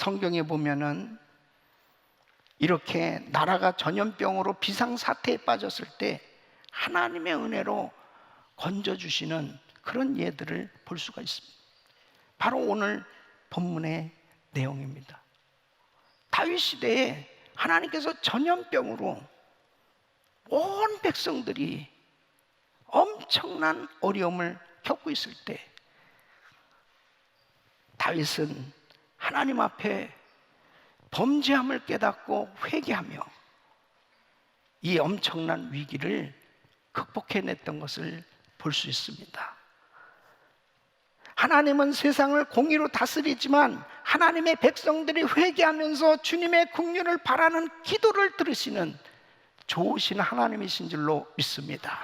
성경에 보면은 이렇게 나라가 전염병으로 비상사태에 빠졌을 때 하나님의 은혜로 건져주시는 그런 예들을 볼 수가 있습니다. 바로 오늘 본문의 내용입니다. 다윗 시대에 하나님께서 전염병으로 온 백성들이 엄청난 어려움을 겪고 있을 때 다윗은 하나님 앞에 범죄함을 깨닫고 회개하며 이 엄청난 위기를 극복해냈던 것을 볼 수 있습니다. 하나님은 세상을 공의로 다스리지만 하나님의 백성들이 회개하면서 주님의 긍휼을 바라는 기도를 들으시는 좋으신 하나님이신 줄로 믿습니다.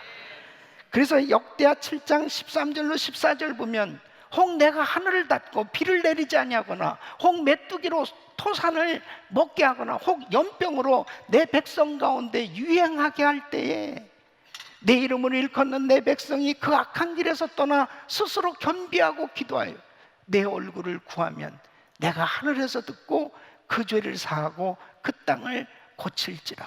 그래서 역대하 7장 13절로 14절 보면 혹 내가 하늘을 닫고 비를 내리지 아니하거나 혹 메뚜기로 토산을 먹게 하거나 혹 연병으로 내 백성 가운데 유행하게 할 때에 내 이름을 일컫는 내 백성이 그 악한 길에서 떠나 스스로 겸비하고 기도하여 내 얼굴을 구하면 내가 하늘에서 듣고 그 죄를 사하고 그 땅을 고칠지라.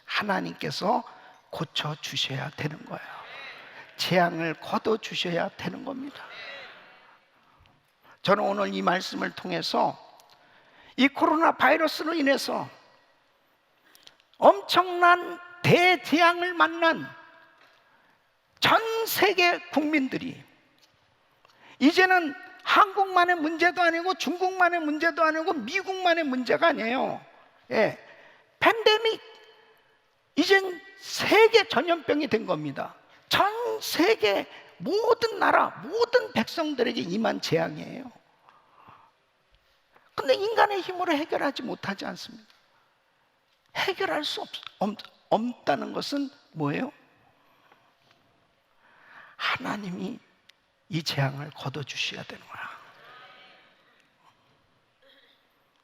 하나님께서 고쳐주셔야 되는 거예요. 재앙을 거둬주셔야 되는 겁니다. 저는 오늘 이 말씀을 통해서 이 코로나 바이러스로 인해서 엄청난 대재앙을 만난 전 세계 국민들이 이제는 한국만의 문제도 아니고 중국만의 문제도 아니고 미국만의 문제가 아니에요. 팬데믹, 이젠 세계 전염병이 된 겁니다. 전 세계 모든 나라, 모든 백성들에게 임한 재앙이에요. 근데 인간의 힘으로 해결하지 못하지 않습니다. 해결할 수 없다는 것은 뭐예요? 하나님이 이 재앙을 거둬주셔야 되는 거야.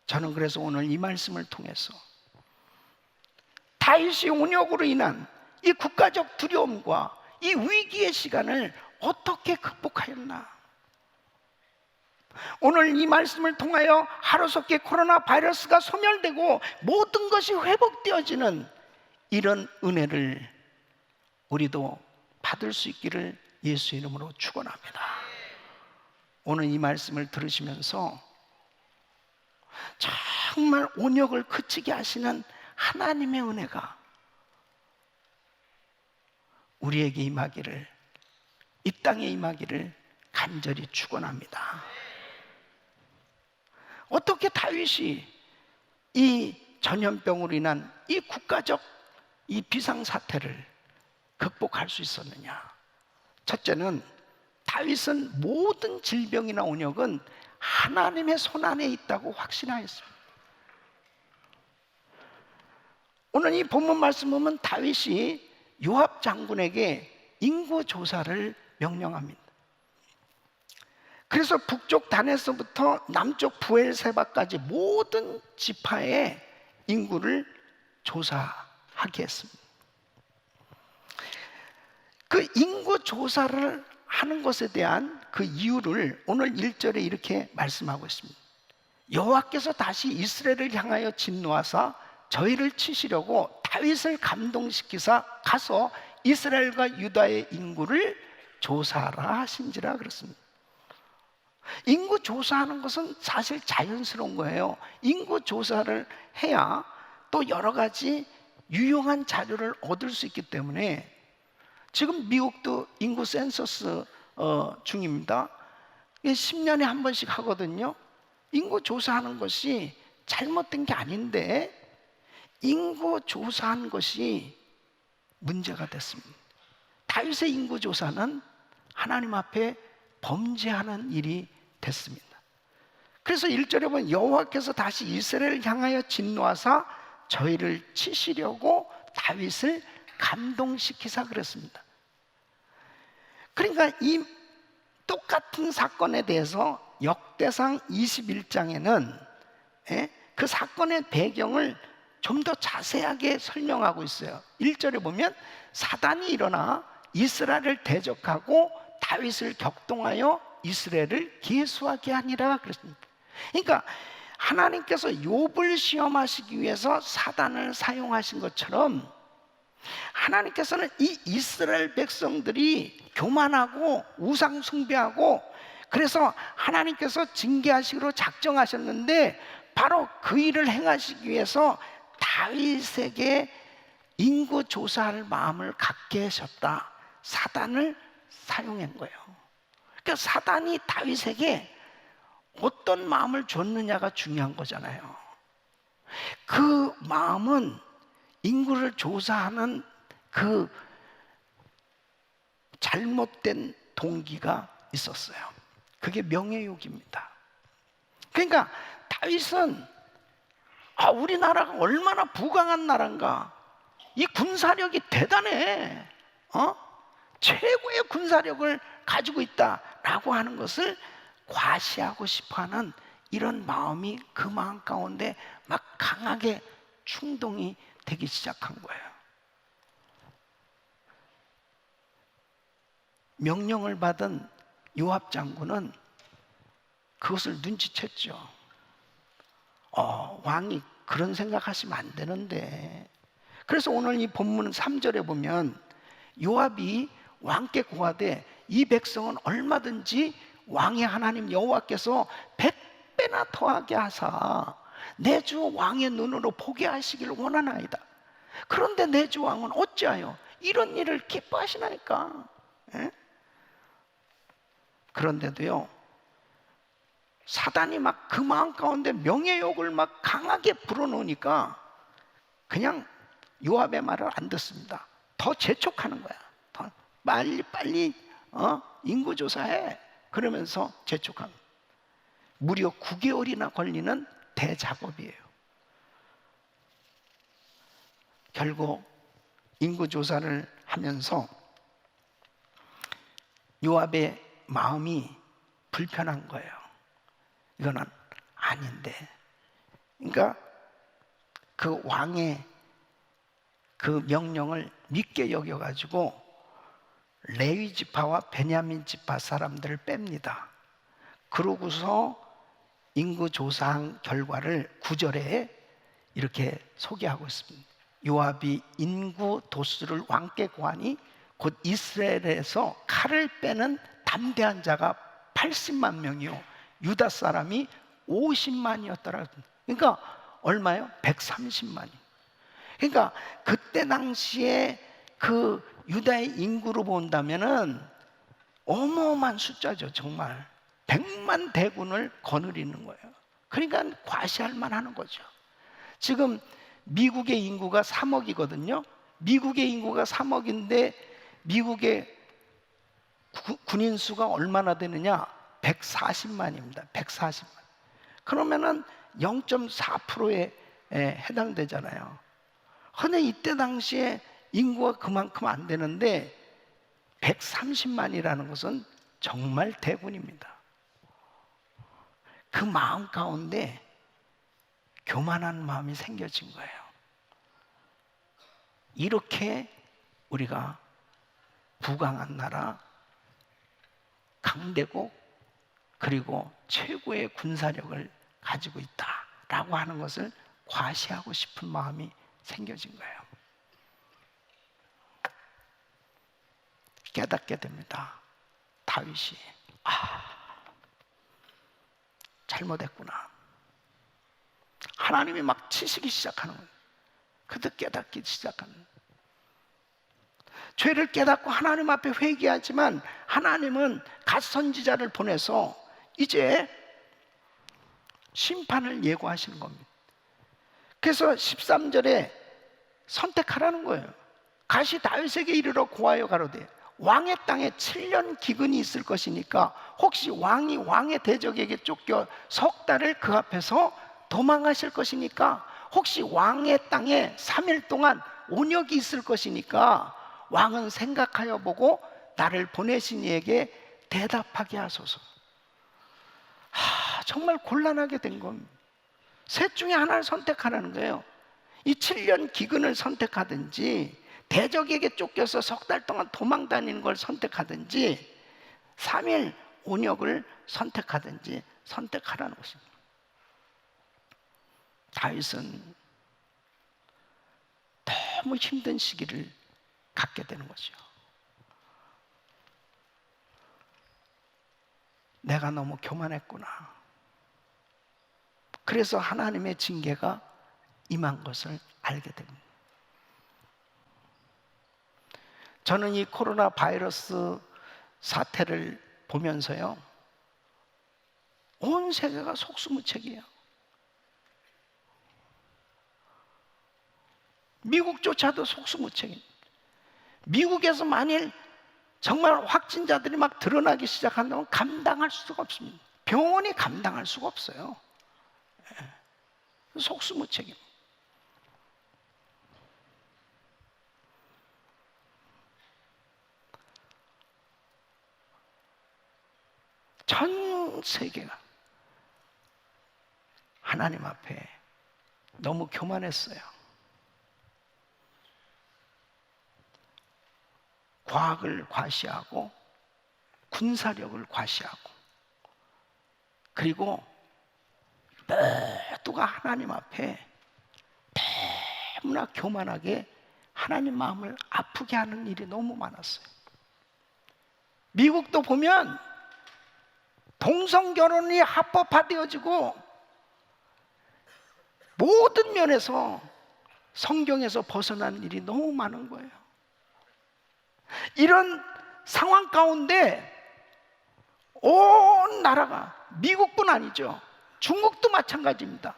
저는 그래서 오늘 이 말씀을 통해서 다윗의 온역으로 인한 이 국가적 두려움과 이 위기의 시간을 어떻게 극복하였나? 오늘 이 말씀을 통하여 하루속히 코로나 바이러스가 소멸되고 모든 것이 회복되어지는 이런 은혜를 우리도 받을 수 있기를 예수 이름으로 축원합니다. 오늘 이 말씀을 들으시면서 정말 온역을 그치게 하시는 하나님의 은혜가 우리에게 임하기를, 이 땅에 임하기를 간절히 축원합니다. 어떻게 다윗이 이 전염병으로 인한 이 국가적 이 비상사태를 극복할 수 있었느냐? 첫째는 다윗은 모든 질병이나 온역은 하나님의 손안에 있다고 확신하였습니다. 오늘 이 본문 말씀 보면 다윗이 요압 장군에게 인구 조사를 명령합니다. 그래서 북쪽 단에서부터 남쪽 부엘세바까지 모든 지파의 인구를 조사하게 했습니다. 그 인구 조사를 하는 것에 대한 그 이유를 오늘 1절에 이렇게 말씀하고 있습니다. 여호와께서 다시 이스라엘을 향하여 진노하사 저희를 치시려고 다윗을 감동시키사 가서 이스라엘과 유다의 인구를 조사하라 하신지라 그랬습니다. 인구 조사하는 것은 사실 자연스러운 거예요. 인구 조사를 해야 또 여러 가지 유용한 자료를 얻을 수 있기 때문에 지금 미국도 인구 센서스 중입니다. 10년에 한 번씩 하거든요. 인구 조사하는 것이 잘못된 게 아닌데 인구 조사한 것이 문제가 됐습니다. 다윗의 인구 조사는 하나님 앞에 범죄하는 일이 됐습니다. 그래서 1절에 보면 여호와께서 다시 이스라엘을 향하여 진노하사 저희를 치시려고 다윗을 감동시키사 그랬습니다. 그러니까 이 똑같은 사건에 대해서 역대상 21장에는 그 사건의 배경을 좀 더 자세하게 설명하고 있어요. 1절에 보면 사단이 일어나 이스라엘을 대적하고 다윗을 격동하여 이스라엘을 계수하게 하니라 그랬습니다. 그러니까 하나님께서 욥을 시험하시기 위해서 사단을 사용하신 것처럼 하나님께서는 이 이스라엘 백성들이 교만하고 우상 숭배하고 그래서 하나님께서 징계하시기로 작정하셨는데 바로 그 일을 행하시기 위해서 다윗에게 인구 조사할 마음을 갖게 하셨다. 사단을 사용한 거예요. 그러니까 사단이 다윗에게 어떤 마음을 줬느냐가 중요한 거잖아요. 그 마음은 인구를 조사하는 그 잘못된 동기가 있었어요. 그게 명예욕입니다. 그러니까 다윗은 우리나라가 얼마나 부강한 나라인가, 이 군사력이 대단해, 최고의 군사력을 가지고 있다라고 하는 것을 과시하고 싶어하는 이런 마음이 그 마음 가운데 막 강하게 충동이 되기 시작한 거예요. 명령을 받은 요압 장군은 그것을 눈치챘죠. 왕이 그런 생각하시면 안 되는데. 그래서 오늘 이 본문 3절에 보면 요압이 왕께 고하되 이 백성은 얼마든지 왕의 하나님 여호와께서 100배나 더하게 하사 내 주 왕의 눈으로 보게 하시기를 원하나이다. 그런데 내 주 왕은 어찌하여 이런 일을 기뻐하시나이까? 그런데도요, 사단이 막 그 마음 가운데 명예욕을 막 강하게 불어넣으니까 그냥 요압의 말을 안 듣습니다. 더 재촉하는 거야. 더 빨리 인구조사해. 그러면서 재촉한, 무려 9개월이나 걸리는 대작업이에요. 결국 인구조사를 하면서 요압의 마음이 불편한 거예요. 이거는 아닌데. 그러니까 그 왕의 그 명령을 믿게 여겨가지고 레위 지파와 베냐민 지파 사람들을 뺍니다. 그러고서 인구 조사한 결과를 9절에 이렇게 소개하고 있습니다. 요압이 인구 도수를 왕께 고하니 곧 이스라엘에서 칼을 빼는 담대한 자가 80만 명이요 유다 사람이 50만이었더라. 그러니까 얼마요? 130만이. 그러니까 그때 당시에 그 유다의 인구로 본다면은 어마어마한 숫자죠. 정말 100만 대군을 거느리는 거예요. 그러니까 과시할 만하는 거죠. 지금 미국의 인구가 3억이거든요. 미국의 인구가 3억인데 미국의 군인 수가 얼마나 되느냐? 140만입니다. 140만. 그러면은 0.4%에 해당되잖아요. 근데 이때 당시에 인구가 그만큼 안 되는데 130만이라는 것은 정말 대군입니다. 그 마음 가운데 교만한 마음이 생겨진 거예요. 이렇게 우리가 부강한 나라, 강대국, 그리고 최고의 군사력을 가지고 있다라고 하는 것을 과시하고 싶은 마음이 생겨진 거예요. 깨닫게 됩니다. 다윗이 잘못했구나. 하나님이 막 치시기 시작하는 거예요. 그때 깨닫기 시작하는 거예요. 죄를 깨닫고 하나님 앞에 회개하지만 하나님은 갓 선지자를 보내서 이제 심판을 예고하시는 겁니다. 그래서 13절에 선택하라는 거예요. 가시 다윗에게 이르러 고하여 가로되 왕의 땅에 7년 기근이 있을 것이니까 혹시 왕이 왕의 대적에게 쫓겨 석 달을 그 앞에서 도망하실 것이니까 혹시 왕의 땅에 3일 동안 온역이 있을 것이니까 왕은 생각하여 보고 나를 보내신 이에게 대답하게 하소서. 정말 곤란하게 된 겁니다. 셋 중에 하나를 선택하라는 거예요. 이 7년 기근을 선택하든지 대적에게 쫓겨서 석 달 동안 도망 다니는 걸 선택하든지 3일 온역을 선택하든지 선택하라는 것입니다. 다윗은 너무 힘든 시기를 갖게 되는 거죠. 내가 너무 교만했구나. 그래서 하나님의 징계가 임한 것을 알게 됩니다. 저는 이 코로나 바이러스 사태를 보면서요, 온 세계가 속수무책이에요. 미국조차도 속수무책입니다. 미국에서 만일 정말 확진자들이 막 드러나기 시작한다면 감당할 수가 없습니다. 병원이 감당할 수가 없어요. 속수무책입니다. 전 세계가 하나님 앞에 너무 교만했어요. 과학을 과시하고 군사력을 과시하고, 그리고 모두가 하나님 앞에 너무나 교만하게 하나님 마음을 아프게 하는 일이 너무 많았어요. 미국도 보면 동성결혼이 합법화되어지고 모든 면에서 성경에서 벗어난 일이 너무 많은 거예요. 이런 상황 가운데 온 나라가, 미국뿐 아니죠, 중국도 마찬가지입니다.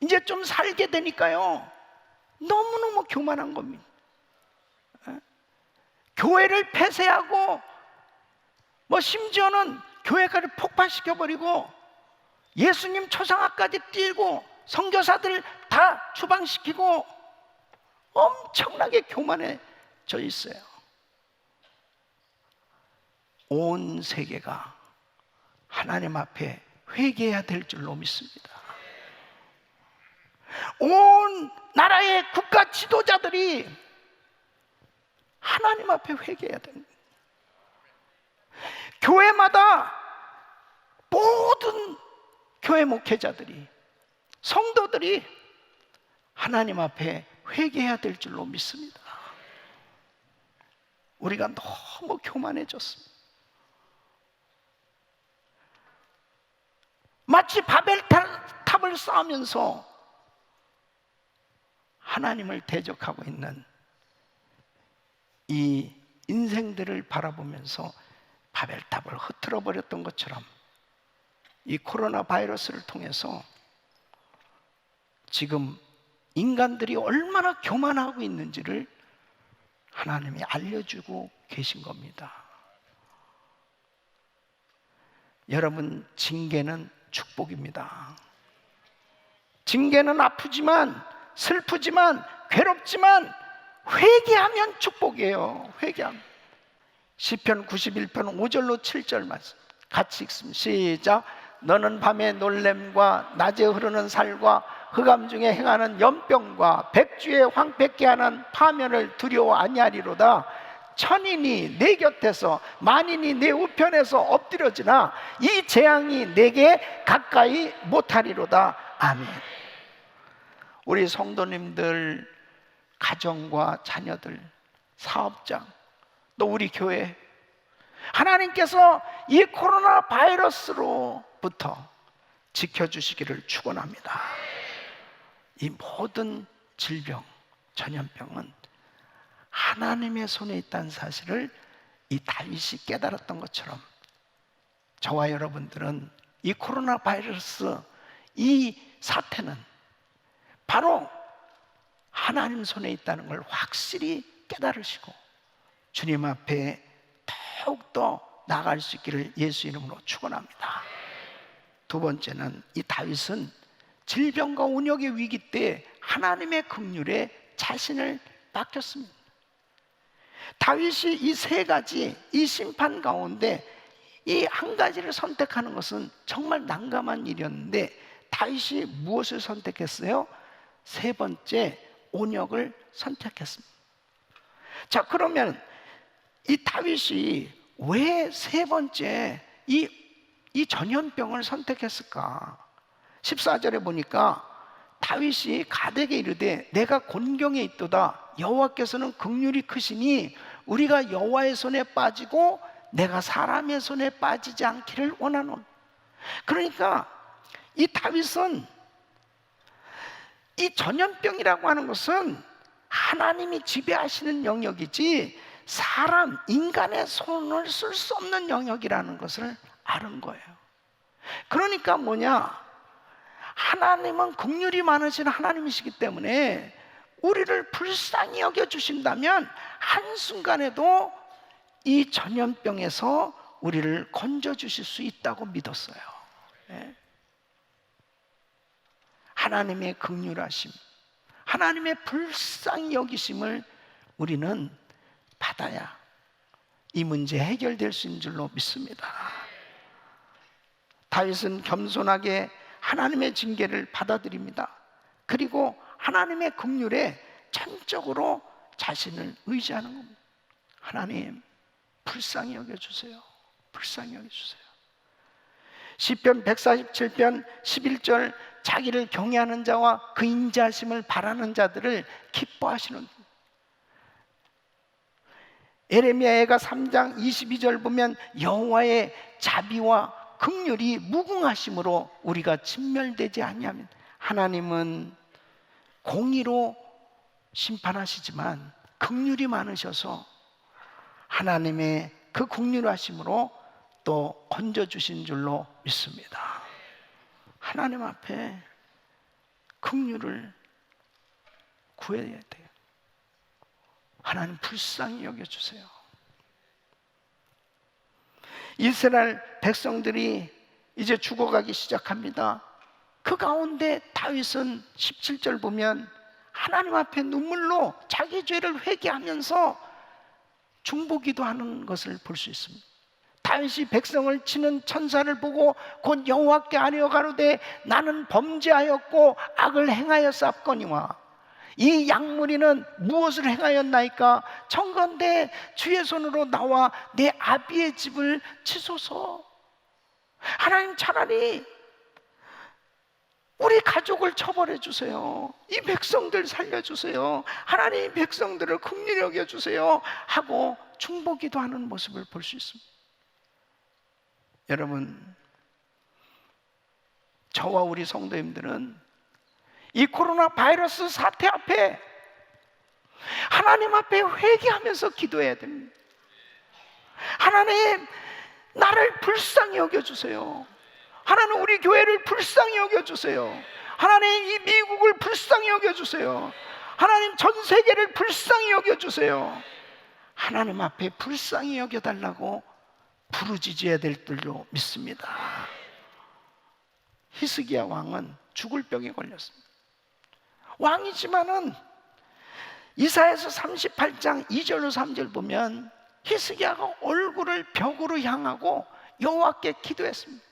이제 좀 살게 되니까요, 너무너무 교만한 겁니다. 교회를 폐쇄하고 심지어는 교회까지 폭파시켜버리고 예수님 초상화까지 띄고 선교사들 다 추방시키고 엄청나게 교만해져 있어요. 온 세계가 하나님 앞에 회개해야 될 줄로 믿습니다. 온 나라의 국가 지도자들이 하나님 앞에 회개해야 됩니다. 교회마다 모든 교회 목회자들이, 성도들이 하나님 앞에 회개해야 될 줄로 믿습니다. 우리가 너무 교만해졌습니다. 마치 바벨탑을 쌓으면서 하나님을 대적하고 있는 이 인생들을 바라보면서 바벨탑을 흐트러 버렸던 것처럼, 이 코로나 바이러스를 통해서 지금 인간들이 얼마나 교만하고 있는지를 하나님이 알려주고 계신 겁니다. 여러분, 징계는 축복입니다. 징계는 아프지만, 슬프지만, 괴롭지만 회개하면 축복이에요. 회개하면. 시편 91편 5절로 7절 말씀 같이 읽습니다. 시작. 너는 밤에 놀램과 낮에 흐르는 살과 흑암 중에 행하는 연병과 백주에 황폐케 하는 파면을 두려워 아니하리로다. 천인이 내 곁에서 만인이 내 우편에서 엎드려지나 이 재앙이 내게 가까이 못하리로다. 아멘. 우리 성도님들, 가정과 자녀들, 사업장, 또 우리 교회, 하나님께서 이 코로나 바이러스로부터 지켜주시기를 축원합니다. 이 모든 질병, 전염병은 하나님의 손에 있다는 사실을 이 다윗이 깨달았던 것처럼, 저와 여러분들은 이 코로나 바이러스, 이 사태는 바로 하나님 손에 있다는 걸 확실히 깨달으시고 주님 앞에 더욱더 나아갈 수 있기를 예수 이름으로 축원합니다. 두 번째는, 이 다윗은 질병과 운역의 위기 때 하나님의 긍휼에 자신을 맡겼습니다. 다윗이 이 세 가지, 이 심판 가운데 이 한 가지를 선택하는 것은 정말 난감한 일이었는데, 다윗이 무엇을 선택했어요? 세 번째, 온역을 선택했습니다. 자, 그러면 이 다윗이 왜 세 번째 이 전염병을 선택했을까? 14절에 보니까 다윗이 가덱에 이르되 내가 곤경에 있도다. 여호와께서는 긍휼이 크시니 우리가 여호와의 손에 빠지고 내가 사람의 손에 빠지지 않기를 원하노라. 그러니까 이 다윗은 이 전염병이라고 하는 것은 하나님이 지배하시는 영역이지 사람, 인간의 손을 쓸 수 없는 영역이라는 것을 아는 거예요. 그러니까 뭐냐? 하나님은 긍휼이 많으신 하나님이시기 때문에 우리를 불쌍히 여겨주신다면 한순간에도 이 전염병에서 우리를 건져주실 수 있다고 믿었어요. 예. 하나님의 긍휼하심, 하나님의 불쌍히 여기심을 우리는 받아야 이 문제 해결될 수 있는 줄로 믿습니다. 다윗은 겸손하게 하나님의 징계를 받아들입니다. 그리고 하나님의 긍휼에 전적으로 자신을 의지하는 겁니다. 하나님, 불쌍히 여겨주세요. 불쌍히 여겨주세요. 시편 147편 11절, 자기를 경외하는 자와 그 인자하심을 바라는 자들을 기뻐하시는. 에레미야가 3장 22절 보면 여호와의 자비와 긍휼이 무궁하심으로 우리가 진멸되지 아니하면, 하나님은 공의로 심판하시지만 긍휼이 많으셔서 하나님의 그 긍휼하심으로 또 건져주신 줄로 믿습니다. 하나님 앞에 긍휼을 구해야 돼요. 하나님 불쌍히 여겨주세요. 이스라엘 백성들이 이제 죽어가기 시작합니다. 그 가운데 다윗은 17절 보면 하나님 앞에 눈물로 자기 죄를 회개하면서 중보기도 하는 것을 볼 수 있습니다. 다윗이 백성을 치는 천사를 보고 곧 여호와께 아뢰어 가로되 나는 범죄하였고 악을 행하였사옵거니와 이 양무리는 무엇을 행하였나이까? 청컨대 주의 손으로 나와 내 아비의 집을 치소서. 하나님, 차라리 우리 가족을 처벌해 주세요. 이 백성들 살려주세요. 하나님, 백성들을 긍휼히 여겨주세요 하고 중보기도하는 모습을 볼 수 있습니다. 여러분, 저와 우리 성도님들은 이 코로나 바이러스 사태 앞에 하나님 앞에 회개하면서 기도해야 됩니다. 하나님, 나를 불쌍히 여겨주세요. 하나님, 우리 교회를 불쌍히 여겨주세요. 하나님, 이 미국을 불쌍히 여겨주세요. 하나님, 전 세계를 불쌍히 여겨주세요. 하나님 앞에 불쌍히 여겨달라고 부르짖어야 될 줄로 믿습니다. 히스기야 왕은 죽을 병에 걸렸습니다. 왕이지만은 이사야서 38장 2절로 3절 보면 히스기야가 얼굴을 벽으로 향하고 여호와께 기도했습니다.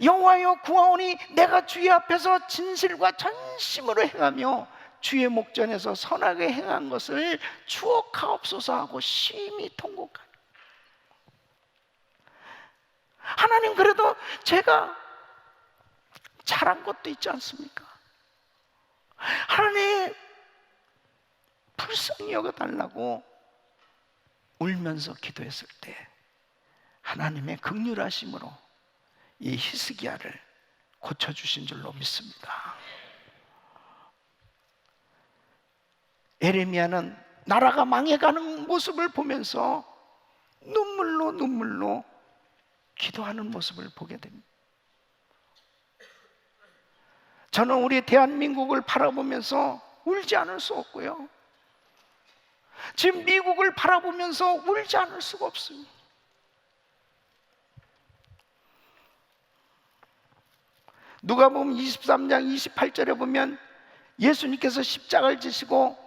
여호와여 구하오니 내가 주의 앞에서 진실과 전심으로 행하며 주의 목전에서 선하게 행한 것을 추억하옵소서 하고 심히 통곡하니, 하나님, 그래도 제가 잘한 것도 있지 않습니까? 하나님, 불쌍히 여겨달라고 울면서 기도했을 때 하나님의 긍휼하심으로 이 히스기야를 고쳐주신 줄로 믿습니다. 에레미야는 나라가 망해가는 모습을 보면서 눈물로 기도하는 모습을 보게 됩니다. 저는 우리 대한민국을 바라보면서 울지 않을 수 없고요, 지금 미국을 바라보면서 울지 않을 수가 없습니다. 누가복음 23장 28절에 보면 예수님께서 십자가를 지시고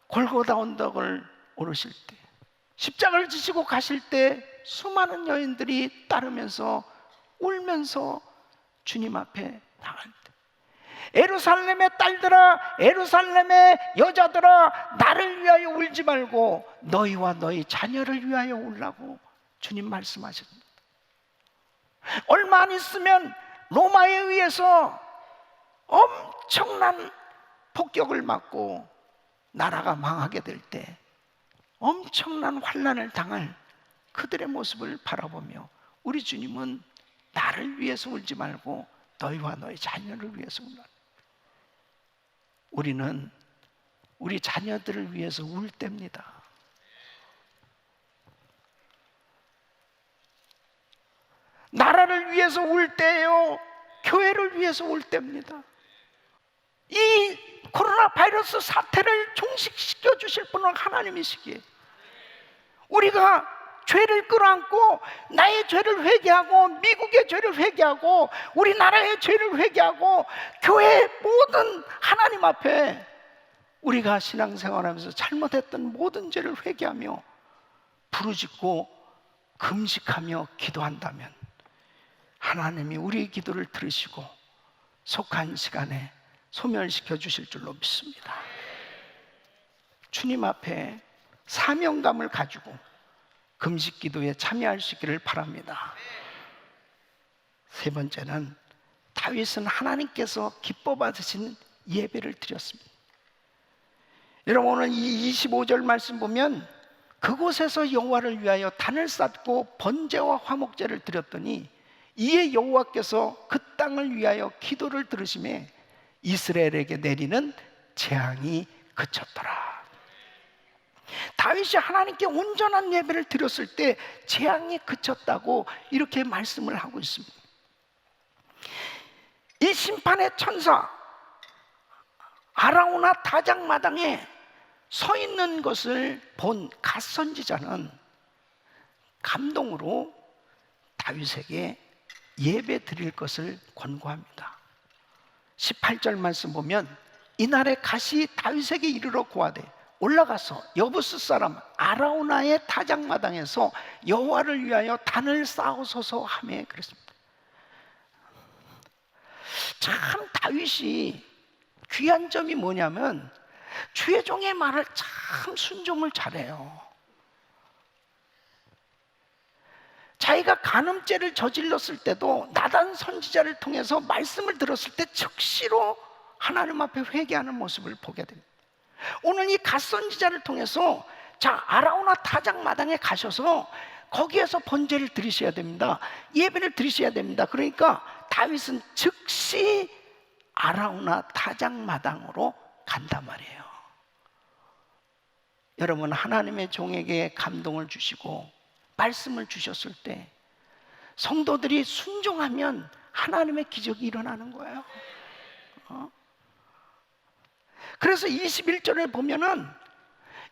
골고다 언덕을 오르실 때, 십자가를 지시고 가실 때 수많은 여인들이 따르면서 울면서 주님 앞에 나갈 때, 예루살렘의 딸들아, 예루살렘의 여자들아, 나를 위하여 울지 말고 너희와 너희 자녀를 위하여 울라고 주님 말씀하셨습니다. 얼마 안 있으면 로마에 의해서 엄청난 폭격을 맞고 나라가 망하게 될 때 엄청난 환난을 당할 그들의 모습을 바라보며 우리 주님은 나를 위해서 울지 말고 너희와 너희 자녀를 위해서 울라. 우리는 우리 자녀들을 위해서 울 때입니다. 나라를 위해서 울 때예요. 교회를 위해서 울 때입니다. 이 코로나 바이러스 사태를 종식시켜 주실 분은 하나님이시기에 우리가 죄를 끌어안고 나의 죄를 회개하고 미국의 죄를 회개하고 우리나라의 죄를 회개하고 교회의 모든 하나님 앞에 우리가 신앙생활하면서 잘못했던 모든 죄를 회개하며 부르짖고 금식하며 기도한다면 하나님이 우리의 기도를 들으시고 속한 시간에 소멸시켜 주실 줄로 믿습니다. 주님 앞에 사명감을 가지고 금식 기도에 참여할 수 있기를 바랍니다. 세 번째는 다윗은 하나님께서 기뻐 받으신 예배를 드렸습니다. 여러분 오늘 이 25절 말씀 보면 그곳에서 여호와를 위하여 단을 쌓고 번제와 화목제를 드렸더니 이에 여호와께서 그 땅을 위하여 기도를 들으심에 이스라엘에게 내리는 재앙이 그쳤더라. 다윗이 하나님께 온전한 예배를 드렸을 때 재앙이 그쳤다고 이렇게 말씀을 하고 있습니다. 이 심판의 천사 아라우나 타작마당에 서 있는 것을 본 갓 선지자는 감동으로 다윗에게 예배 드릴 것을 권고합니다. 18절 말씀 보면 이날에 갓이 다윗에게 이르러 고하되 올라가서 여부스 사람 아라우나의 타작마당에서 여호와를 위하여 단을 쌓으소서 하며 그랬습니다. 참 다윗이 귀한 점이 뭐냐면 주의 종의 말을 참 순종을 잘해요. 자기가 간음죄를 저질렀을 때도 나단 선지자를 통해서 말씀을 들었을 때 즉시로 하나님 앞에 회개하는 모습을 보게 됩니다. 오늘 이 갓 선지자를 통해서 자 아라우나 타작마당에 가셔서 거기에서 번제를 드리셔야 됩니다. 예배를 드리셔야 됩니다. 그러니까 다윗은 즉시 아라우나 타작마당으로 간단 말이에요. 여러분 하나님의 종에게 감동을 주시고 말씀을 주셨을 때 성도들이 순종하면 하나님의 기적이 일어나는 거예요. 그래서 21절에 보면은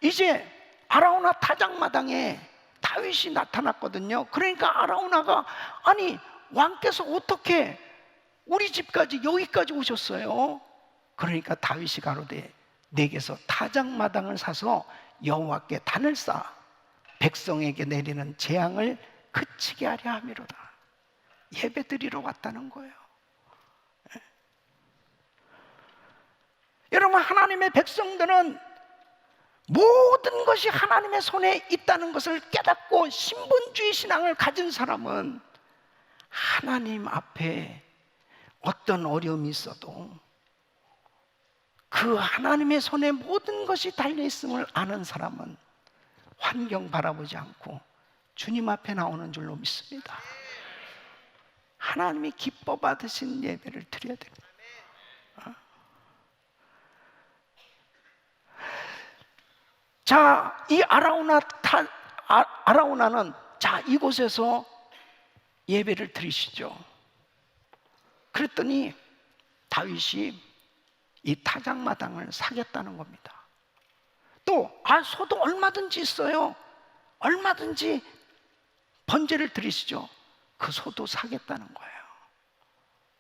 이제 아라우나 타작마당에 다윗이 나타났거든요. 그러니까 아라우나가 아니 왕께서 어떻게 우리 집까지 여기까지 오셨어요? 그러니까 다윗이 가로되 내게서 타작마당을 사서 여호와께 단을 쌓아 백성에게 내리는 재앙을 그치게 하려 함이로다. 예배드리러 왔다는 거예요. 여러분 하나님의 백성들은 모든 것이 하나님의 손에 있다는 것을 깨닫고 신분주의 신앙을 가진 사람은 하나님 앞에 어떤 어려움이 있어도 그 하나님의 손에 모든 것이 달려있음을 아는 사람은 환경 바라보지 않고 주님 앞에 나오는 줄로 믿습니다. 하나님이 기뻐 받으신 예배를 드려야 됩니다. 자, 이 아라우나는 자 이곳에서 예배를 드리시죠. 그랬더니 다윗이 이 타작마당을 사겠다는 겁니다. 또 소도 얼마든지 있어요. 얼마든지 번제를 드리시죠. 그 소도 사겠다는 거예요.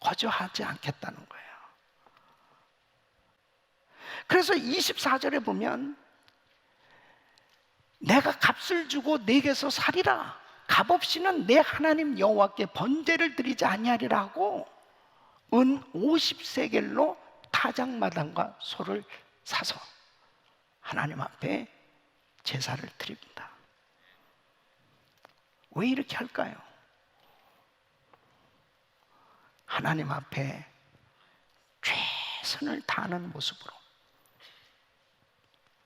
거절하지 않겠다는 거예요. 그래서 24절에 보면 내가 값을 주고 내게서 살이라 값없이는 내 하나님 여호와께 번제를 드리지 아니하리라 하고 은 50세겔로 타작마당과 소를 사서 하나님 앞에 제사를 드립니다. 왜 이렇게 할까요? 하나님 앞에 최선을 다하는 모습으로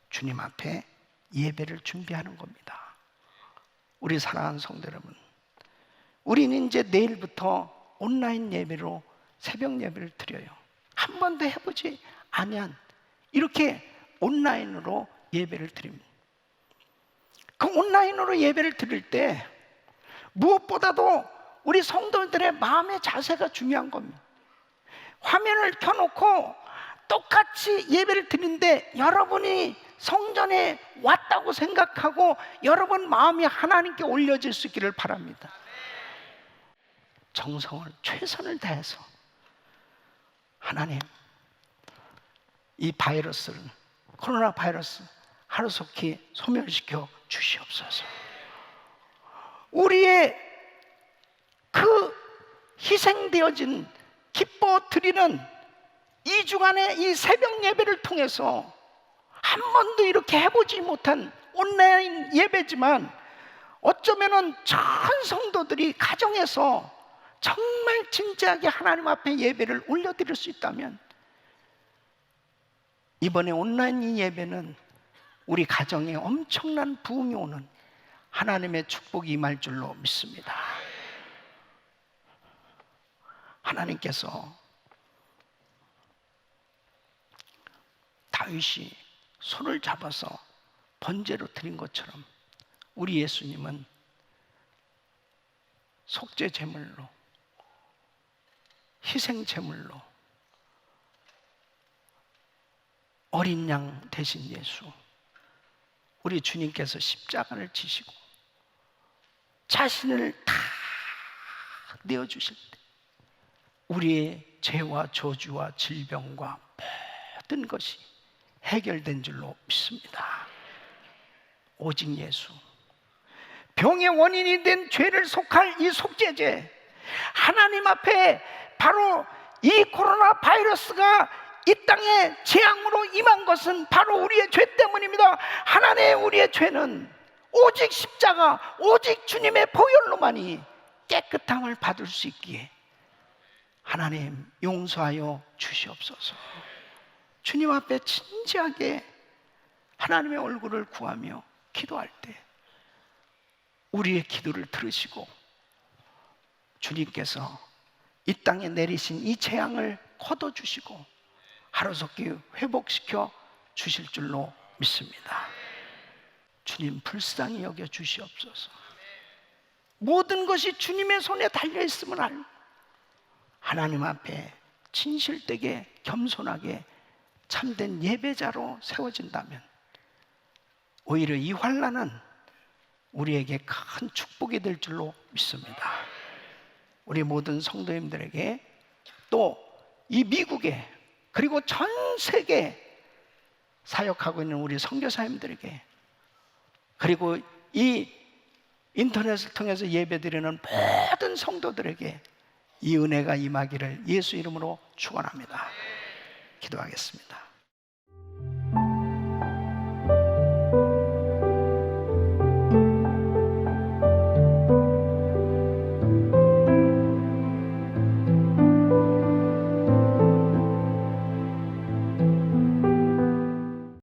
주님 앞에 예배를 준비하는 겁니다. 우리 사랑하는 성도 여러분, 우리는 이제 내일부터 온라인 예배로 새벽 예배를 드려요. 한 번도 해보지 않으면 이렇게 온라인으로 예배를 드립니다. 그 온라인으로 예배를 드릴 때 무엇보다도 우리 성도들의 마음의 자세가 중요한 겁니다. 화면을 켜놓고 똑같이 예배를 드리는데 여러분이 성전에 왔다고 생각하고 여러분 마음이 하나님께 올려질 수 있기를 바랍니다. 정성을 최선을 다해서 하나님, 이 바이러스를, 코로나 바이러스 하루속히 소멸시켜 주시옵소서. 우리의 그 희생되어진 기뻐 드리는 2주간의 이 새벽 예배를 통해서 한 번도 이렇게 해보지 못한 온라인 예배지만 어쩌면은 전 성도들이 가정에서 정말 진지하게 하나님 앞에 예배를 올려드릴 수 있다면 이번에 온라인 예배는 우리 가정에 엄청난 부흥이 오는 하나님의 축복이 임할 줄로 믿습니다. 하나님께서 다윗이 손을 잡아서 번제로 드린 것처럼 우리 예수님은 속죄 제물로, 희생 제물로 어린 양 대신 예수, 우리 주님께서 십자가를 지시고 자신을 다 내어주실 때 우리의 죄와 저주와 질병과 모든 것이 해결된 줄로 믿습니다. 오직 예수, 병의 원인이 된 죄를 속할 이 속죄제, 하나님 앞에 바로 이 코로나 바이러스가 이 땅에 재앙으로 임한 것은 바로 우리의 죄 때문입니다. 하나님, 우리의 죄는 오직 십자가, 오직 주님의 보혈로만이 깨끗함을 받을 수 있기에 하나님 용서하여 주시옵소서. 주님 앞에 진지하게 하나님의 얼굴을 구하며 기도할 때 우리의 기도를 들으시고 주님께서 이 땅에 내리신 이 재앙을 거둬주시고 하루속히 회복시켜 주실 줄로 믿습니다. 주님 불쌍히 여겨 주시옵소서. 모든 것이 주님의 손에 달려있음을 알고 하나님 앞에 진실되게 겸손하게 참된 예배자로 세워진다면 오히려 이 환난은 우리에게 큰 축복이 될 줄로 믿습니다. 우리 모든 성도님들에게 또 이 미국에 그리고 전 세계에 사역하고 있는 우리 선교사님들에게 그리고 이 인터넷을 통해서 예배드리는 모든 성도들에게 이 은혜가 임하기를 예수 이름으로 축원합니다. 기도하겠습니다.